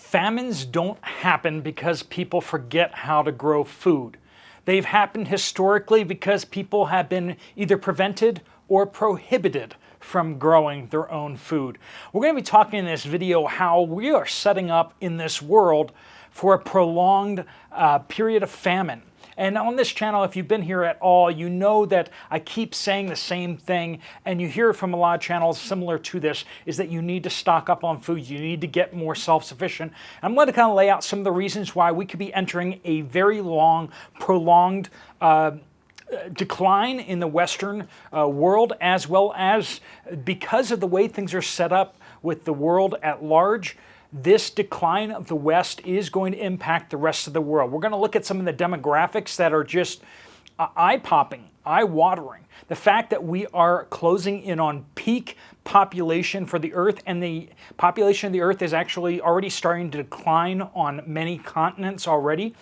Famines don't happen because people forget how to grow food. They've happened historically because people have been either prevented or prohibited from growing their own food. We're going to be talking in this video how we are setting up in this world for a prolonged period of famine. And on this channel, if you've been here at all, you know that I keep saying the same thing, and you hear from a lot of channels similar to this, is that you need to stock up on food. You need to get more self-sufficient. I'm going to kind of lay out some of the reasons why we could be entering a very long, prolonged decline in the Western world, as well as because of the way things are set up with the world at large. This decline of the West is going to impact the rest of the world. We're going to look at some of the demographics that are just eye-popping, eye-watering. The fact that we are closing in on peak population for the Earth, and the population of the Earth is actually already starting to decline on many continents already.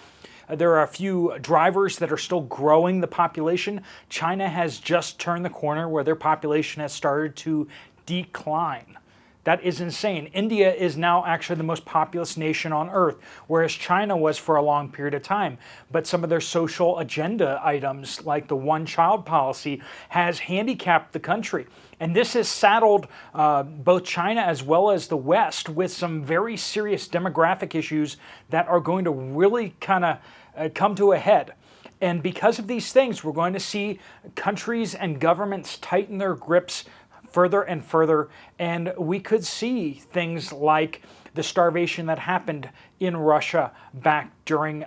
There are a few drivers that are still growing the population. China has just turned the corner where their population has started to decline. That is insane. India is now actually the most populous nation on earth, whereas China was for a long period of time. But some of their social agenda items, like the one-child policy, has handicapped the country. And this has saddled both China as well as the West with some very serious demographic issues that are going to really kind of come to a head. And because of these things, we're going to see countries and governments tighten their grips further and further, and we could see things like the starvation that happened in Russia back during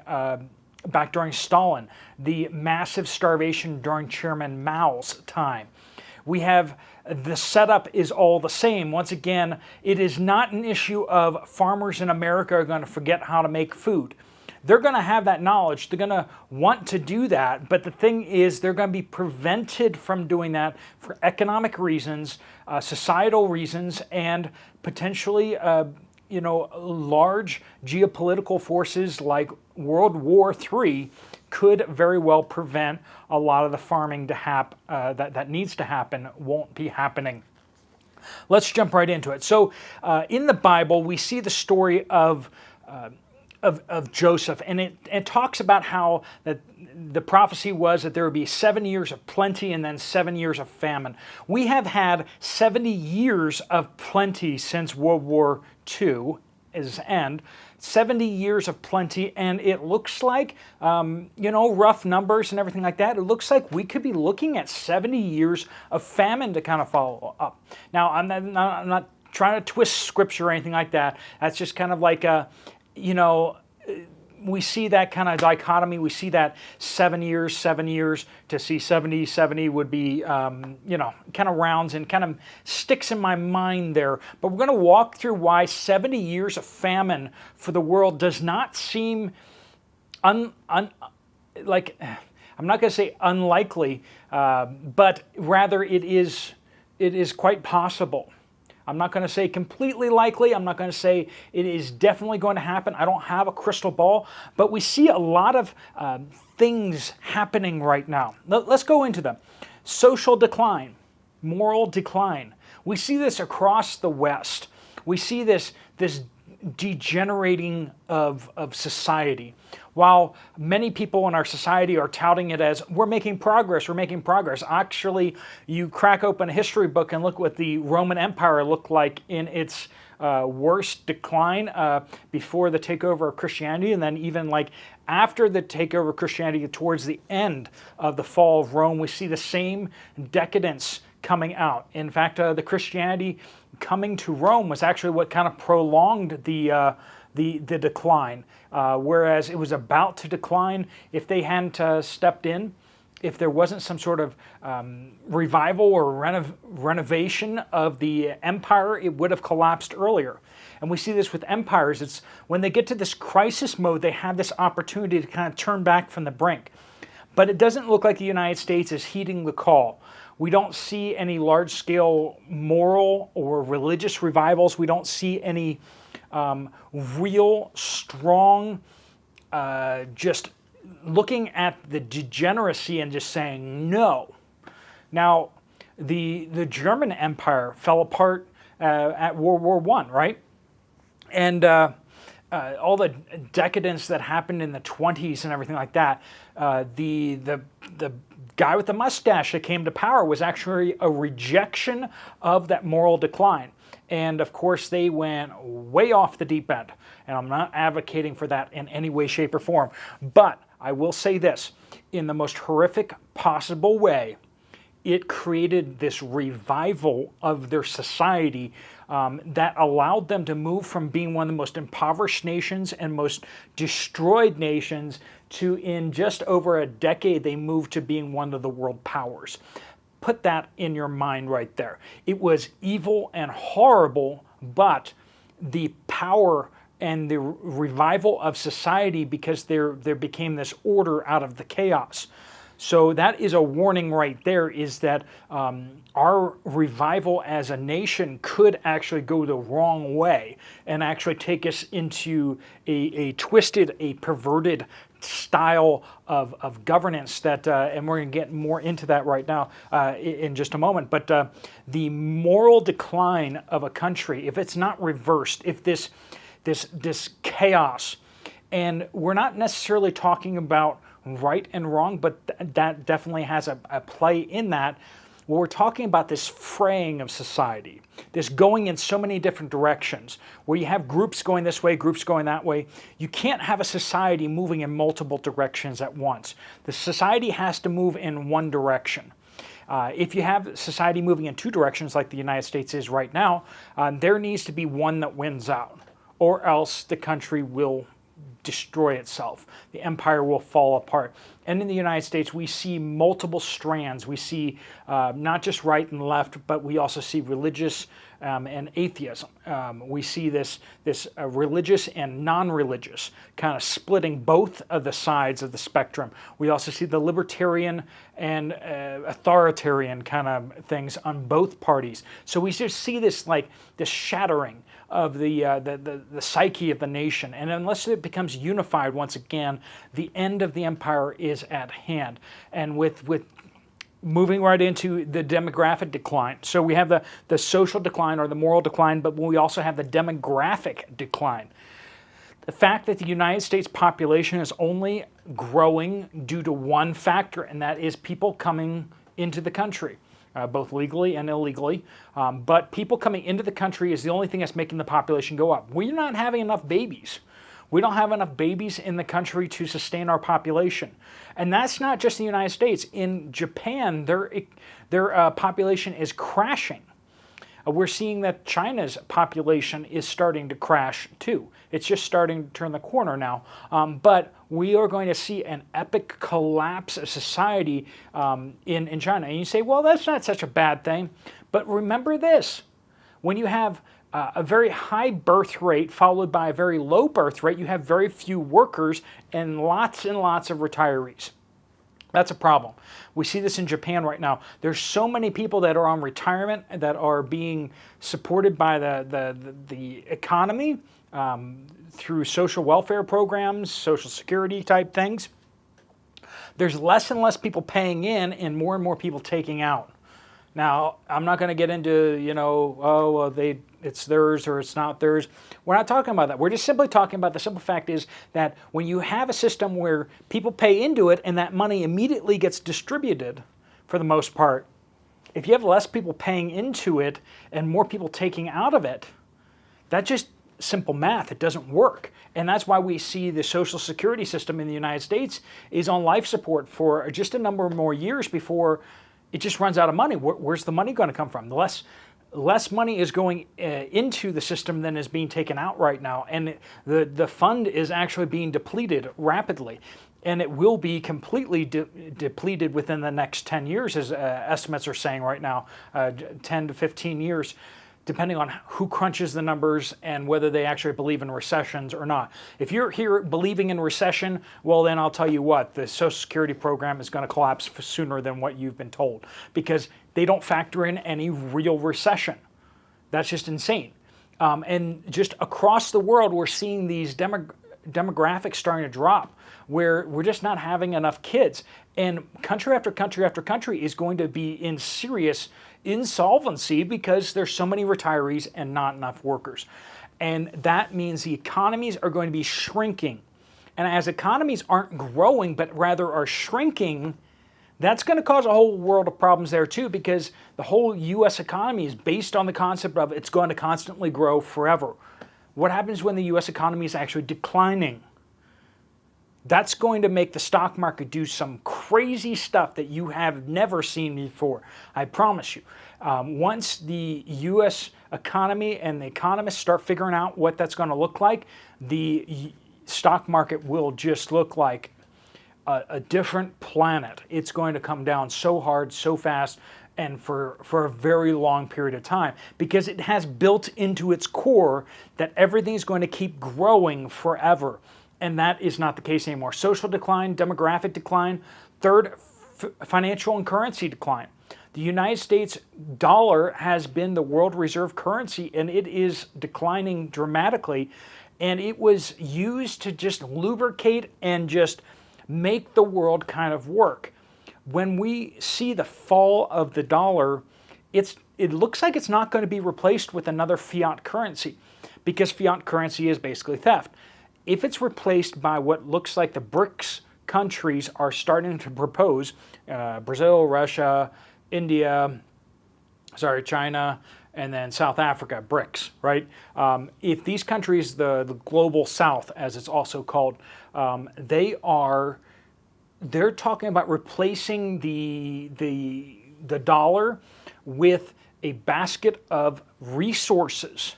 Stalin, the massive starvation during Chairman Mao's time. We have the setup is all the same. Once again, it is not an issue of farmers in America are going to forget how to make food. They're going to have that knowledge. They're going to want to do that. But the thing is, they're going to be prevented from doing that for economic reasons, societal reasons, and potentially, large geopolitical forces like World War III could very well prevent a lot of the farming to that needs to happen won't be happening. Let's jump right into it. So in the Bible, we see the story of Joseph, and it talks about how that the prophecy was that there would be 7 years of plenty and then 7 years of famine. We have had 70 years of plenty since World War II is end. 70 years of plenty, and it looks like, rough numbers and everything like that, it looks like we could be looking at 70 years of famine to kind of follow up. Now, I'm not trying to twist scripture or anything like that. That's just kind of like we see that kind of dichotomy. We see that 7 years to see 70 would be, kind of rounds and kind of sticks in my mind there. But we're going to walk through why 70 years of famine for the world does not seem I'm not going to say unlikely, but rather it is quite possible. I'm not going to say completely likely. I'm not going to say it is definitely going to happen. I don't have a crystal ball, but we see a lot of things happening right now. Let's go into them. Social decline, moral decline. We see this across the West. We see this degenerating of society. While many people in our society are touting it as we're making progress. Actually, you crack open a history book and look what the Roman Empire looked like in its worst decline before the takeover of Christianity, and then even like after the takeover of Christianity towards the end of the fall of Rome, we see the same decadence coming out. In fact, the Christianity coming to Rome was actually what kind of prolonged the decline, whereas it was about to decline if they hadn't stepped in. If there wasn't some sort of revival or renovation of the empire, it would have collapsed earlier. And we see this with empires. It's when they get to this crisis mode, they have this opportunity to kind of turn back from the brink. But it doesn't look like the United States is heeding the call. We don't see any large-scale moral or religious revivals. We don't see any real, strong, just looking at the degeneracy and just saying no. Now, the German Empire fell apart at World War I, right? And all the decadence that happened in the 20s and everything like that, the guy with the mustache that came to power was actually a rejection of that moral decline. And of course, they went way off the deep end. And I'm not advocating for that in any way, shape, or form. But I will say this, in the most horrific possible way, it created this revival of their society that allowed them to move from being one of the most impoverished nations and most destroyed nations to, in just over a decade, they moved to being one of the world powers. Put that in your mind right there. It was evil and horrible, but the power and the revival of society, because there became this order out of the chaos. So that is a warning right there, is that our revival as a nation could actually go the wrong way and actually take us into a twisted, a perverted style of governance that, and we're going to get more into that right now in just a moment. But the moral decline of a country, if it's not reversed, if this chaos, and we're not necessarily talking about right and wrong, but that definitely has a play in that. Well, we're talking about this fraying of society, this going in so many different directions, where you have groups going this way, groups going that way. You can't have a society moving in multiple directions at once. The society has to move in one direction. If you have society moving in two directions, like the United States is right now, there needs to be one that wins out, or else the country will destroy itself. The empire will fall apart. And in the United States, we see multiple strands. We see not just right and left, but we also see religious and atheism. We see this religious and non-religious kind of splitting both of the sides of the spectrum. We also see the libertarian and authoritarian kind of things on both parties. So we just see this shattering of the psyche of the nation. And unless it becomes unified once again, the end of the empire is at hand. And with moving right into the demographic decline. So we have the social decline or the moral decline, but we also have the demographic decline. The fact that the United States population is only growing due to one factor, and that is people coming into the country. Both legally and illegally. But people coming into the country is the only thing that's making the population go up. We're not having enough babies. We don't have enough babies in the country to sustain our population. And that's not just the United States. In Japan, their population is crashing. We're seeing that China's population is starting to crash too. It's just starting to turn the corner now. But we are going to see an epic collapse of society in China. And you say, well, that's not such a bad thing. But remember this, when you have a very high birth rate followed by a very low birth rate, you have very few workers and lots of retirees. That's a problem. We see this in Japan right now. There's so many people that are on retirement that are being supported by the economy through social welfare programs, social security type things. There's less and less people paying in and more people taking out. Now, I'm not going to get into, it's theirs or it's not theirs. We're not talking about that. We're just simply talking about the simple fact is that when you have a system where people pay into it and that money immediately gets distributed, for the most part, if you have less people paying into it and more people taking out of it, that's just simple math. It doesn't work. And that's why we see the Social Security system in the United States is on life support for just a number of more years before it just runs out of money. Where's the money going to come from? The less money is going into the system than is being taken out right now. And the fund is actually being depleted rapidly. And it will be completely depleted within the next 10 years, as estimates are saying right now, 10 to 15 years, depending on who crunches the numbers and whether they actually believe in recessions or not. If you're here believing in recession, well, then I'll tell you what, the Social Security program is going to collapse sooner than what you've been told, because they don't factor in any real recession. That's just insane. And just across the world, we're seeing these demographics starting to drop, where we're just not having enough kids. And country after country after country is going to be in serious insolvency because there's so many retirees and not enough workers. And that means the economies are going to be shrinking. And as economies aren't growing, but rather are shrinking, that's going to cause a whole world of problems there too, because the whole U.S. economy is based on the concept of it's going to constantly grow forever. What happens when the U.S. economy is actually declining? That's going to make the stock market do some crazy stuff that you have never seen before. I promise you. Once the U.S. economy and the economists start figuring out what that's going to look like, the stock market will just look like a different planet. It's going to come down so hard, so fast, and for a very long period of time, because it has built into its core that everything is going to keep growing forever. And that is not the case anymore. Social decline, demographic decline. Third, financial and currency decline. The United States dollar has been the world reserve currency, and it is declining dramatically. And it was used to just lubricate and just make the world kind of work. When we see the fall of the dollar, it looks like it's not going to be replaced with another fiat currency, because fiat currency is basically theft. If it's replaced by what looks like the BRICS countries are starting to propose, Brazil, Russia, India, China, and then South Africa, BRICS, right? If these countries, the global South, as it's also called, they're talking about replacing the dollar with a basket of resources,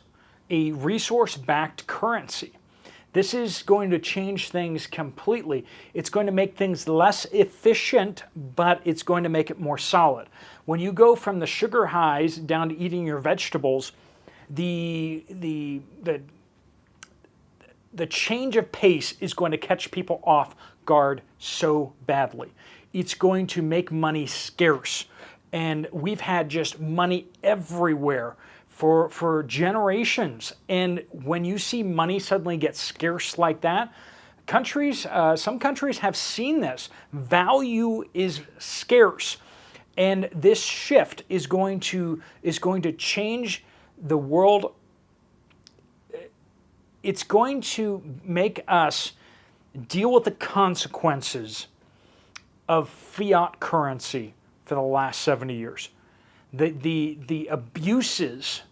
a resource-backed currency. This is going to change things completely. It's going to make things less efficient, but it's going to make it more solid. When you go from the sugar highs down to eating your vegetables, the change of pace is going to catch people off guard so badly. It's going to make money scarce. And we've had just money everywhere for generations. And when you see money suddenly get scarce like that, some countries have seen this. Value is scarce. And this shift is going to change the world. It's going to make us deal with the consequences of fiat currency for the last 70 years. The abuses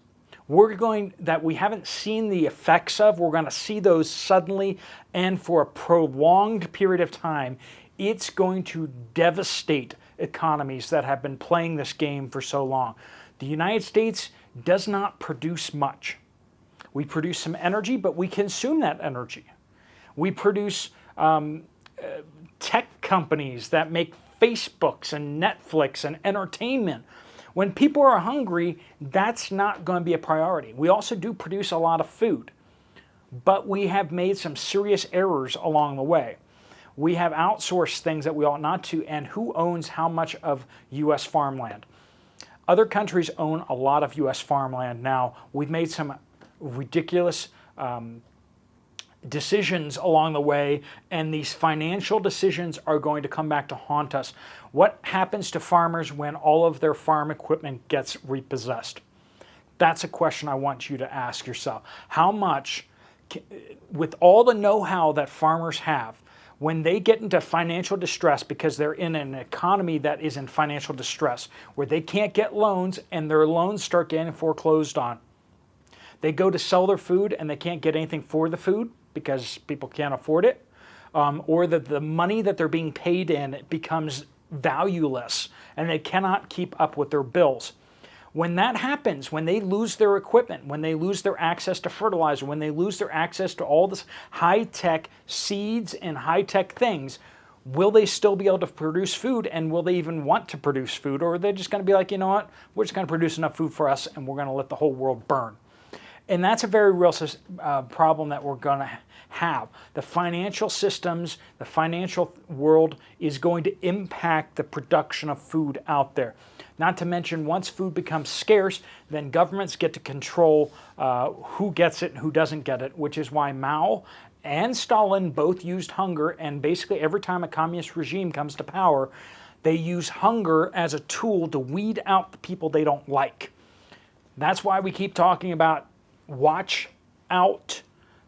that we haven't seen the effects of, we're going to see those suddenly and for a prolonged period of time. It's going to devastate economies that have been playing this game for so long. The United States does not produce much. We produce some energy, but we consume that energy. We produce tech companies that make Facebooks and Netflix and entertainment. When people are hungry, that's not going to be a priority. We also do produce a lot of food, but we have made some serious errors along the way. We have outsourced things that we ought not to, and who owns how much of U.S. farmland? Other countries own a lot of U.S. farmland now. We've made some ridiculous decisions along the way, and these financial decisions are going to come back to haunt us. What happens to farmers when all of their farm equipment gets repossessed? That's a question I want you to ask yourself. How much, with all the know-how that farmers have, when they get into financial distress because they're in an economy that is in financial distress, where they can't get loans and their loans start getting foreclosed on, they go to sell their food and they can't get anything for the food because people can't afford it, or that the money that they're being paid in becomes valueless and they cannot keep up with their bills. When that happens, when they lose their equipment, when they lose their access to fertilizer, when they lose their access to all this high-tech seeds and high-tech things, will they still be able to produce food, and will they even want to produce food? Or are they just going to be like, you know what, we're just going to produce enough food for us and we're going to let the whole world burn? And that's a very real problem that we're going to have. The financial systems, the financial world is going to impact the production of food out there. Not to mention, once food becomes scarce, then governments get to control who gets it and who doesn't get it, which is why Mao and Stalin both used hunger, and basically every time a communist regime comes to power, they use hunger as a tool to weed out the people they don't like. That's why we keep talking about watch out.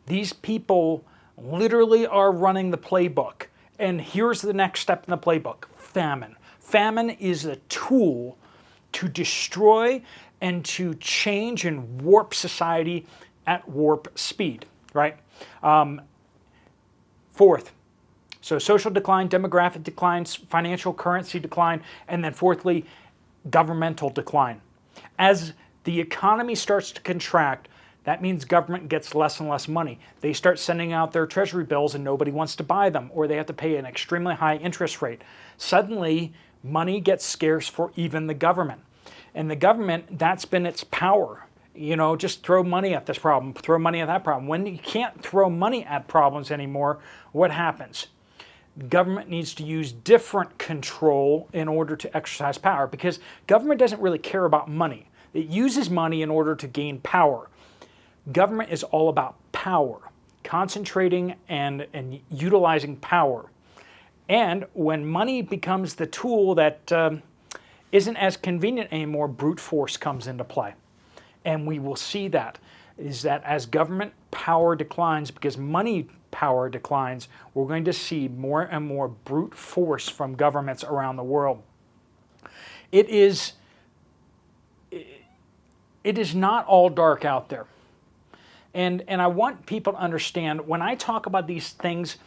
These people literally are running the playbook. And here's the next step in the playbook: famine. Famine is a tool to destroy and to change and warp society at warp speed, right? Fourth, so social decline, demographic declines, financial currency decline, and then fourthly, governmental decline. As the economy starts to contract, that means government gets less and less money. They start sending out their treasury bills and nobody wants to buy them, or they have to pay an extremely high interest rate. Suddenly, money gets scarce for even the government. And the government, that's been its power. You know, just throw money at this problem, throw money at that problem. When you can't throw money at problems anymore, what happens? Government needs to use different control in order to exercise power, because government doesn't really care about money. It uses money in order to gain power. Government is all about power, concentrating and utilizing power. And when money becomes the tool that isn't as convenient anymore, brute force comes into play. And we will see that, is that as government power declines, because money power declines, we're going to see more and more brute force from governments around the world. It is not all dark out there. And I want people to understand, when I talk about these things,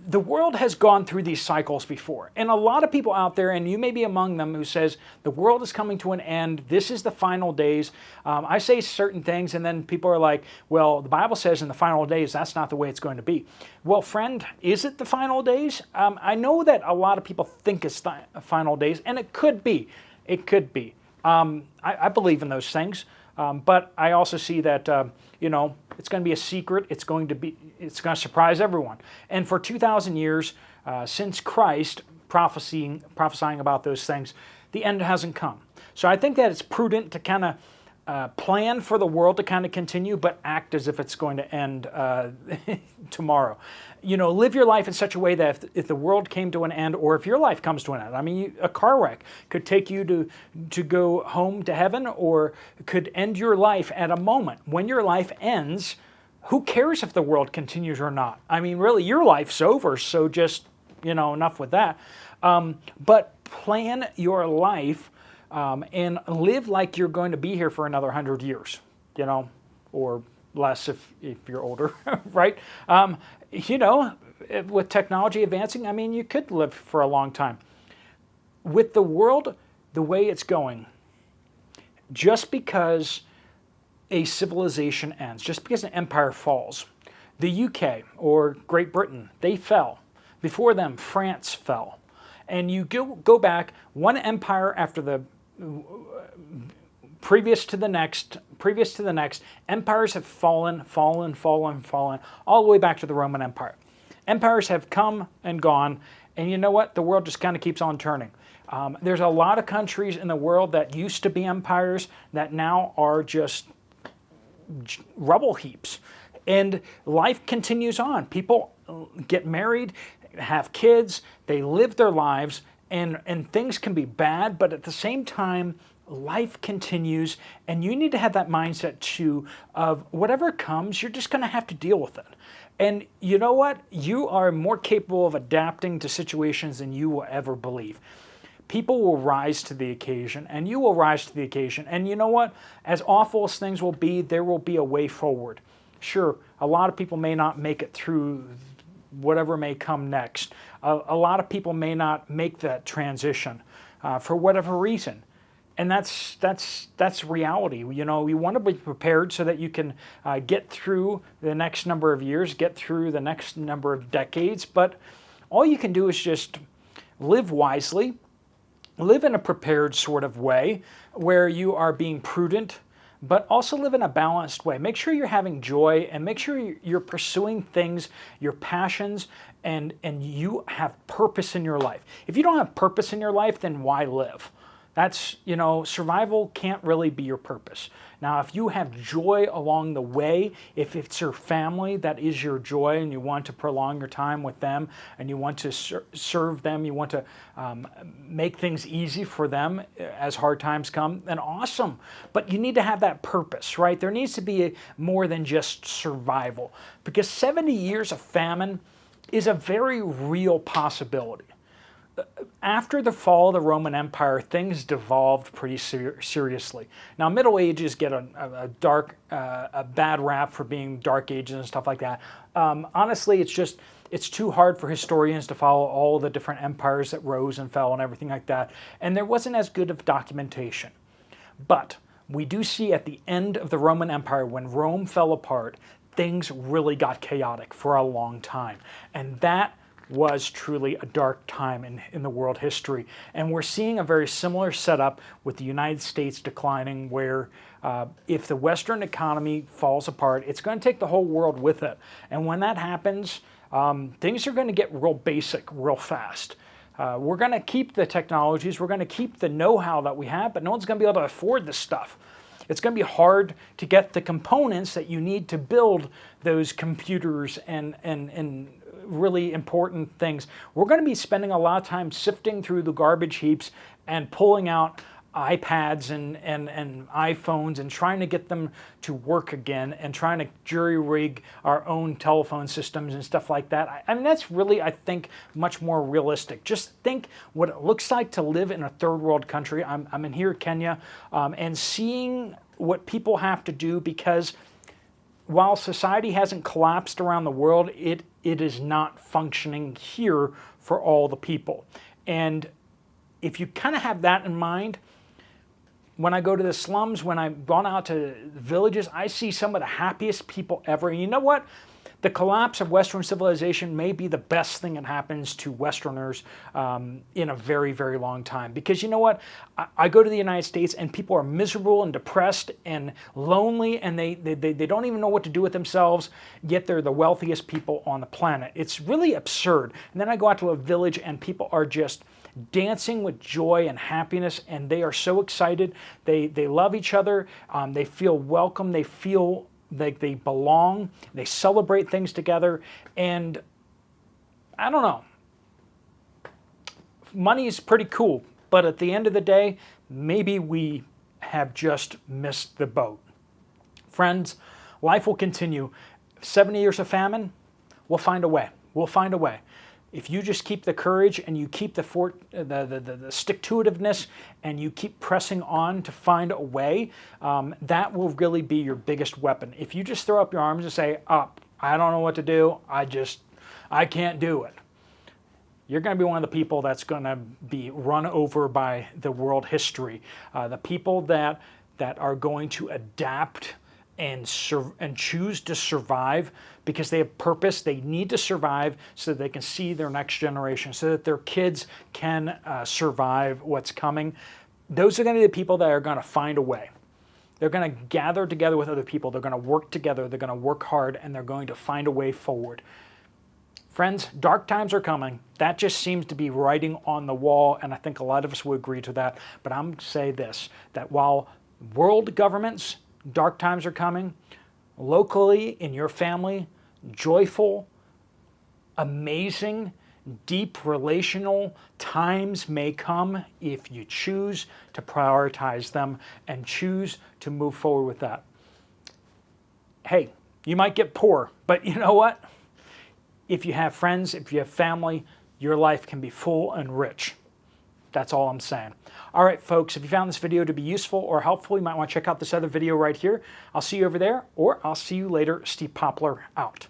the world has gone through these cycles before. And a lot of people out there, and you may be among them, who says, the world is coming to an end. This is the final days. I say certain things, and then people are like, well, the Bible says in the final days, that's not the way it's going to be. Well, friend, is it the final days? I know that a lot of people think it's the final days, and it could be. It could be. I believe in those things. But I also see that, it's going to be a secret. It's going to surprise everyone. And for 2,000 years, since Christ prophesying about those things, the end hasn't come. So I think that it's prudent to kind of plan for the world to kind of continue, but act as if it's going to end tomorrow. Live your life in such a way that if the world came to an end, or if your life comes to an end, I mean, a car wreck could take you to go home to heaven, or could end your life at a moment. When your life ends, who cares if the world continues or not? I mean, really, your life's over, so just, enough with that. But plan your life and live like you're going to be here for another 100 years, or less if you're older, right? With technology advancing, I mean, you could live for a long time. With the world the way it's going, just because a civilization ends, just because an empire falls, the UK or Great Britain, they fell. Before them, France fell. And you go back one empire after the previous to the next, empires have fallen, all the way back to the Roman Empire. Empires have come and gone, and you know what? The world just kind of keeps on turning. There's a lot of countries in the world that used to be empires that now are just rubble heaps. And life continues on. People get married, have kids, they live their lives, and things can be bad, but at the same time, life continues, and you need to have that mindset too of whatever comes, you're just going to have to deal with it. And you know what? You are more capable of adapting to situations than you will ever believe. People will rise to the occasion, and you will rise to the occasion. And you know what? As awful as things will be, there will be a way forward. Sure, a lot of people may not make it through whatever may come next. A lot of people may not make that transition for whatever reason. And that's reality. You want to be prepared so that you can get through the next number of years, get through the next number of decades. But all you can do is just live wisely, live in a prepared sort of way where you are being prudent, but also live in a balanced way. Make sure you're having joy, and make sure you're pursuing things, your passions, and you have purpose in your life. If you don't have purpose in your life, then why live? That's, survival can't really be your purpose. Now, if you have joy along the way, if it's your family that is your joy and you want to prolong your time with them and you want to serve them, you want to make things easy for them as hard times come, then awesome. But you need to have that purpose, right? There needs to be more than just survival, because 70 years of famine is a very real possibility. After the fall of the Roman Empire, things devolved pretty seriously. Now, Middle Ages get a bad rap for being dark ages and stuff like that. Honestly, it's too hard for historians to follow all the different empires that rose and fell and everything like that. And there wasn't as good of documentation. But we do see at the end of the Roman Empire, when Rome fell apart, things really got chaotic for a long time. And that was truly a dark time in the world history. And we're seeing a very similar setup with the United States declining, where if the Western economy falls apart, it's going to take the whole world with it. And when that happens, things are going to get real basic real fast. We're going to keep the technologies, we're going to keep the know-how that we have, but no one's going to be able to afford this stuff. It's going to be hard to get the components that you need to build those computers and really important things. We're going to be spending a lot of time sifting through the garbage heaps and pulling out iPads and iPhones and trying to get them to work again and trying to jury-rig our own telephone systems and stuff like that. I mean, that's really, I think, much more realistic. Just think what it looks like to live in a third world country. I'm in here, Kenya, and seeing what people have to do, because while society hasn't collapsed around the world, it is not functioning here for all the people. And if you kind of have that in mind, when I go to the slums, when I've gone out to villages, I see some of the happiest people ever. And you know what? The collapse of Western civilization may be the best thing that happens to Westerners in a very, very long time. Because you know what? I go to the United States and people are miserable and depressed and lonely, and they don't even know what to do with themselves, yet they're the wealthiest people on the planet. It's really absurd. And then I go out to a village and people are just dancing with joy and happiness, and they are so excited. They love each other. They feel welcome. They feel like they belong. They celebrate things together. And I don't know. Money is pretty cool, but at the end of the day, maybe we have just missed the boat. Friends, life will continue. 70 years of famine, we'll find a way. We'll find a way. If you just keep the courage and you keep the stick-to-itiveness and you keep pressing on to find a way, that will really be your biggest weapon. If you just throw up your arms and say, I don't know what to do, I can't do it, you're going to be one of the people that's going to be run over by the world history. The people that are going to adapt and choose to survive because they have purpose. They need to survive so that they can see their next generation, so that their kids can survive what's coming. Those are going to be the people that are going to find a way. They're going to gather together with other people. They're going to work together. They're going to work hard, and they're going to find a way forward. Friends, dark times are coming. That just seems to be writing on the wall, and I think a lot of us would agree to that. But I'm going to say this, that while world governments, dark times are coming, locally, in your family, joyful, amazing, deep relational times may come if you choose to prioritize them and choose to move forward with that. Hey, you might get poor, but you know what? If you have friends, if you have family, your life can be full and rich. That's all I'm saying. All right, folks, if you found this video to be useful or helpful, you might want to check out this other video right here. I'll see you over there, or I'll see you later. Steve Poplar out.